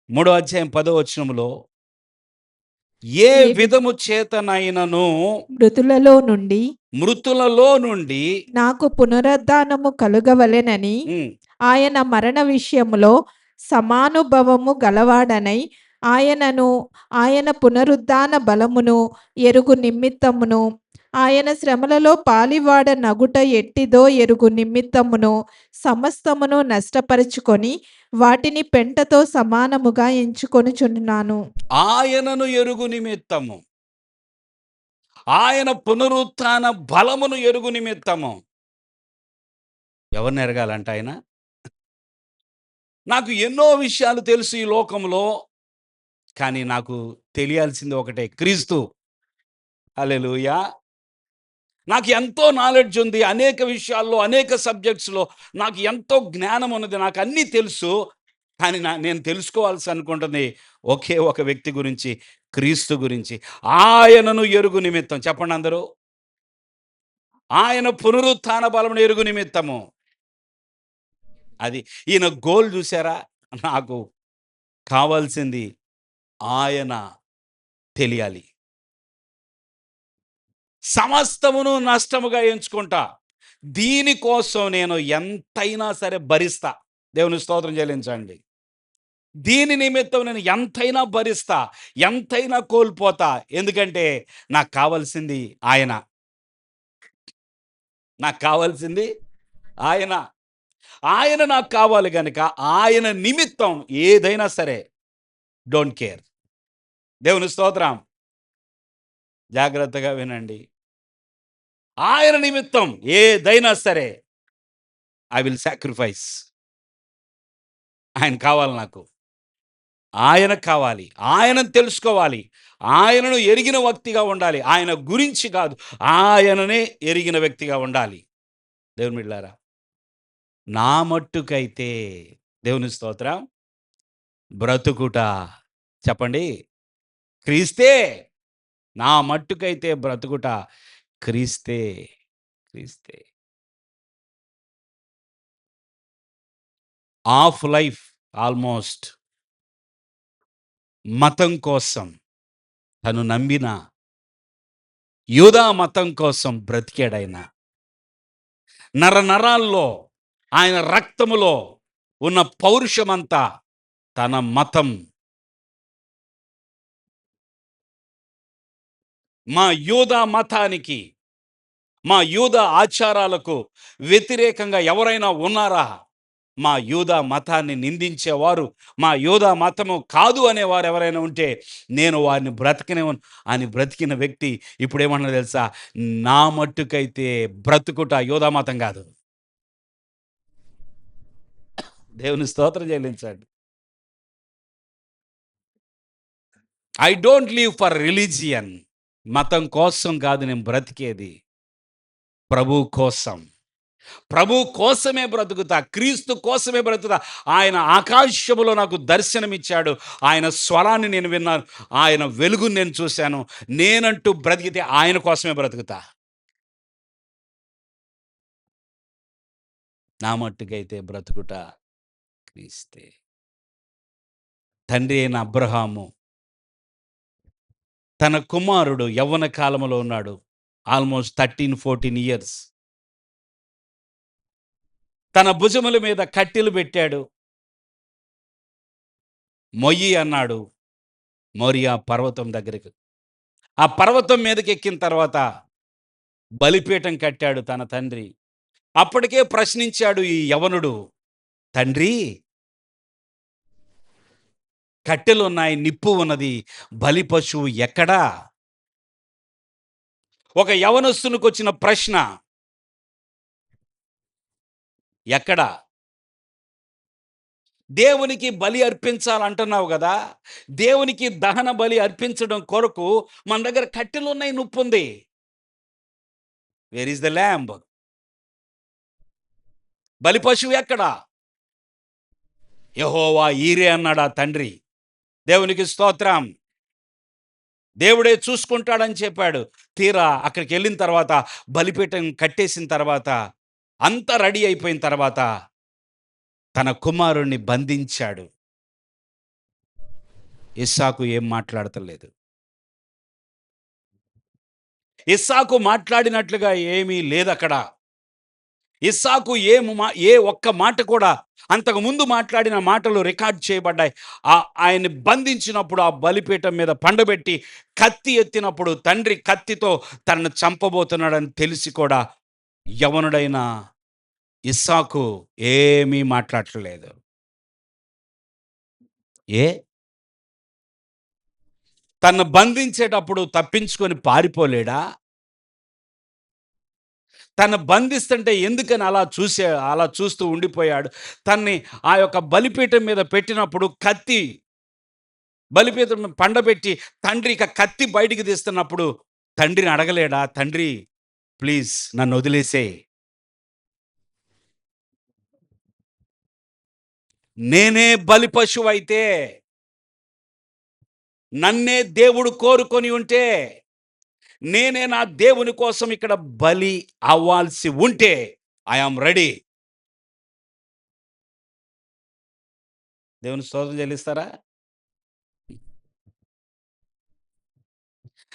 3వ అధ్యాయం 10వ వచనములో, ఏ ఏ వి- విధము చేతనైనను మృతులలో నుండి మృతులలో నుండి నాకు పునరుద్ధానము కలుగవలెనని ఉమ్, ఆయన మరణ విషయములో సమానుభవము గలవాడనై ఆయనను ఆయన పునరుద్ధాన బలమును ఎరుగు నిమిత్తమును ఆయన శ్రమలలో పాలివాడ నగుట ఎట్టిదో ఎరుగు నిమిత్తమును సమస్తమును నష్టపరుచుకొని వాటిని పెంటతో సమానముగా ఎంచుకొనుచున్నాను. ఆయనను ఎరుగు నిమిత్తము, ఆయన పునరుత్థాన బలమును ఎరుగు నిమిత్తము. ఎవరిని ఎరగాలంట ఆయన? నాకు ఎన్నో విషయాలు తెలుసు ఈ లోకంలో, కానీ నాకు తెలియాల్సింది ఒకటే, క్రీస్తు. హల్లెలూయా. నాకు ఎంతో నాలెడ్జ్ ఉంది, అనేక విషయాల్లో, అనేక సబ్జెక్ట్స్‌లో నాకు ఎంతో జ్ఞానం ఉన్నది, నాకు అన్నీ తెలుసు. కానీ నేను తెలుసుకోవాల్సి అనుకుంటుంది ఒకే ఒక వ్యక్తి గురించి, క్రీస్తు గురించి. ఆయనను ఎరుగు నిమిత్తం. చెప్పండి అందరూ. ఆయన పునరుత్థాన బలమును ఎరుగు నిమిత్తము. అది ఈయన గోల్ చూసారా? నాకు కావాల్సింది ఆయన తెలియాలి. సమస్తమును నష్టముగా ఎంచుకుంటా. దీనికోసం నేను ఎంతైనా సరే భరిస్తా. దేవుని స్తోత్రం చెల్లించండి. దీని నిమిత్తం నేను ఎంతైనా భరిస్తా, ఎంతైనా కోల్పోతా. ఎందుకంటే నాకు కావాల్సింది ఆయన. నాకు కావాల్సింది ఆయన. ఆయన నాకు కావాలి గనుక ఆయన నిమిత్తం ఏదైనా సరే డోంట్ కేర్. దేవుని స్తోత్రం. జాగ్రత్తగా వినండి. ఆయన నిమిత్తం ఏదైనా సరే ఐ విల్ సాక్రిఫైస్. ఆయన కావాలి నాకు. ఆయన కావాలి. ఆయనను తెలుసుకోవాలి. ఆయనను ఎరిగిన వ్యక్తిగా ఉండాలి. ఆయన గురించి కాదు, ఆయననే ఎరిగిన వ్యక్తిగా ఉండాలి. దేవుని బిడ్డలారా, నా మట్టుకైతే దేవుని స్తోత్రం, బ్రతుకుట చెప్పండి క్రీస్తే. నా మట్టుకైతే బ్రతుకుట క్రీస్తే. క్రీస్తే. ఆఫ్ లైఫ్ ఆల్మోస్ట్ మతం కోసం, తను నమ్మిన యూదా మతం కోసం బ్రతికాడైన. నరనరాల్లో, ఆయన రక్తములో ఉన్న పౌరుషమంతా తన మతం, మా యూదా మతానికి, మా యూదా ఆచారాలకు వ్యతిరేకంగా ఎవరైనా ఉన్నారా? మా యూదా మతాన్ని నిందించేవారు, మా యూదా మతము కాదు అనేవారు ఎవరైనా ఉంటే నేను వారిని బ్రతకనివ్వను అని బ్రతికిన వ్యక్తి ఇప్పుడు ఏమన్నా తెలుసా? నా మట్టుకైతే బ్రతుకుట యూదా మతం కాదు. దేవుని స్తోత్రం చెల్లించండి. I don't live for religion. మతం కోసం కాదు నేను బ్రతికేది, ప్రభు కోసం. ప్రభు కోసమే బ్రతుకుతా, క్రీస్తు కోసమే బ్రతుకుతా. ఆయన ఆకాశములో నాకు దర్శనమిచ్చాడు, ఆయన స్వరాన్ని నేను విన్నాను, ఆయన వెలుగుని నేను చూశాను. నేనంటూ బ్రతికితే ఆయన కోసమే బ్రతుకుతా. నా మట్టుకైతే బ్రతుకుట క్రీస్తే. తండ్రి అయిన అబ్రహాము తన కుమారుడు యవ్వన కాలంలో ఉన్నాడు, ఆల్మోస్ట్ 13-14 ఇయర్స్. తన భుజముల మీద కట్టెలు పెట్టాడు, మొయ్యి అన్నాడు. మోరియా పర్వతం దగ్గరికి, ఆ పర్వతం మీదకి ఎక్కిన తర్వాత బలిపీఠం కట్టాడు తన తండ్రి. అప్పటికే ప్రశ్నించాడు ఈ యవనుడు, తండ్రి కట్టెలున్నాయి, నిప్పు ఉన్నది, బలి పశువు ఎక్కడా? ఒక యవనస్తునికి వచ్చిన ప్రశ్న, ఎక్కడా? దేవునికి బలి అర్పించాలంటున్నావు కదా, దేవునికి దహన బలి అర్పించడం కొరకు మన దగ్గర కట్టెలున్నాయి, నిప్పు ఉంది. Where is the lamb? బలి పశువు ఎక్కడా? యెహోవా ఈరే అన్నాడు ఆ తండ్రి. దేవునికి స్తోత్రం. దేవుడే చూసుకుంటాడని చెప్పాడు. తీరా అక్కడికి వెళ్ళిన తర్వాత, బలిపీఠం కట్టేసిన తర్వాత, అంతా రెడీ అయిపోయిన తర్వాత తన కుమారుణ్ణి బంధించాడు. ఇస్సాకు ఏం మాట్లాడతలేదు. ఇస్సాకు మాట్లాడినట్లుగా ఏమీ లేదక్కడ. ఇస్సాకు ఏ ఒక్క మాట కూడా అంతకుముందు మాట్లాడిన మాటలు రికార్డ్ చేయబడ్డాయి. ఆయన్ని బంధించినప్పుడు ఆ బలిపీఠం మీద పండబెట్టి కత్తి ఎత్తినప్పుడు తండ్రి కత్తితో తనను చంపబోతున్నాడని తెలిసి కూడా యవనుడైన ఇస్సాకు ఏమీ మాట్లాడట్లేదు. ఏ తన్ను బంధించేటప్పుడు తప్పించుకొని పారిపోలేడా? తను బంధిస్తుంటే ఎందుకని అలా చూస్తూ ఉండిపోయాడు? తన్ని ఆ యొక్క బలిపీఠం మీద పెట్టినప్పుడు బలిపీఠం మీద పండబెట్టి తండ్రి ఇక కత్తి బయటికి తీస్తున్నప్పుడు తండ్రిని అడగలేడా? తండ్రి ప్లీజ్ నన్నొదిలేసేయి. నేనే బలి పశువైతే, నన్నే దేవుడు కోరుకొని ఉంటే, నేనే నా దేవుని కోసం ఇక్కడ బలి అవ్వాల్సి ఉంటే ఐ యామ్ రెడీ. దేవుని స్తోత్రం చెల్లిస్తారా?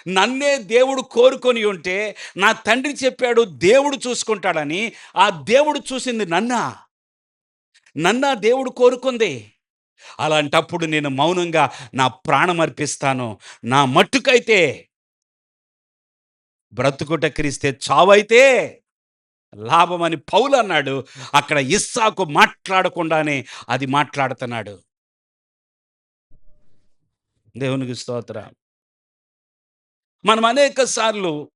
నన్నే దేవుడు కోరుకొని ఉంటే, నా తండ్రి చెప్పాడు దేవుడు చూసుకుంటాడని, ఆ దేవుడు చూసింది నన్నా దేవుడు కోరుకుంది. అలాంటప్పుడు నేను మౌనంగా నా ప్రాణం అర్పిస్తాను. నా మట్టుకైతే బ్రతుకుట క్రీస్తే, చావైతే లాభమని పౌలు అన్నాడు. అక్కడ ఇస్సాకు మాట్లాడకుండానే అది మాట్లాడుతున్నాడు. దేవునికి స్తోత్రం. మనం అనేక సార్లు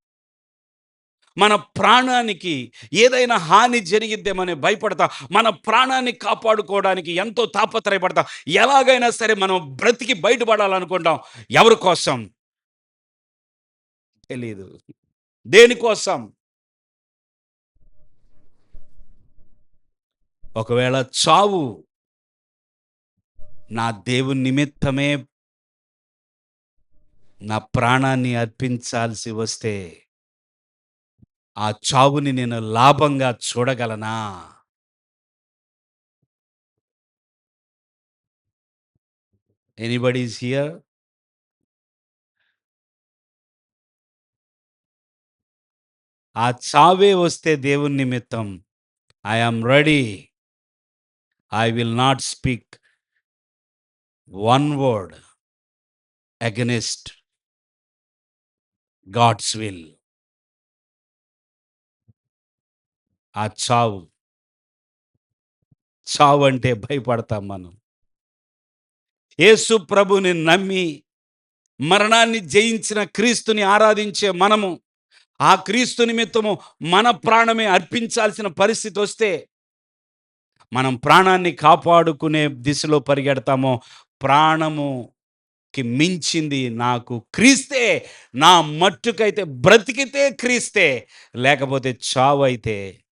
మన ప్రాణానికి ఏదైనా హాని జరిగిద్దేమని భయపడతాం. మన ప్రాణాన్ని కాపాడుకోవడానికి ఎంతో తాపత్రయపడతాం. ఎలాగైనా సరే మనం బ్రతికి బయటపడాలనుకుంటాం. ఎవరి కోసం? తెలీదు. దేనికోసం? ఒకవేళ చావు నా దేవుని నిమిత్తమే నా ప్రాణాన్ని అర్పించాల్సి వస్తే, ఆ చావుని నేను లాభంగా చూడగలనా? Anybody is here? ఆ చావే వస్తే దేవుని నిమిత్తం I am ready. I will not speak one word against God's will. ఆ చావు అంటే భయపడతాం మనం. యేసు ప్రభుని నమ్మి మరణాన్ని జయించిన క్రీస్తుని ఆరాధించే మనము, ఆ క్రీస్తు నిమిత్తము మన ప్రాణమే అర్పించాల్సిన పరిస్థితి వస్తే, మనం ప్రాణాన్ని కాపాడుకునే దిశలో పరిగెడతామో, ప్రాణముకి మించింది నాకు క్రీస్తే. నా మట్టుకైతే బ్రతికితే క్రీస్తే, లేకపోతే చావైతే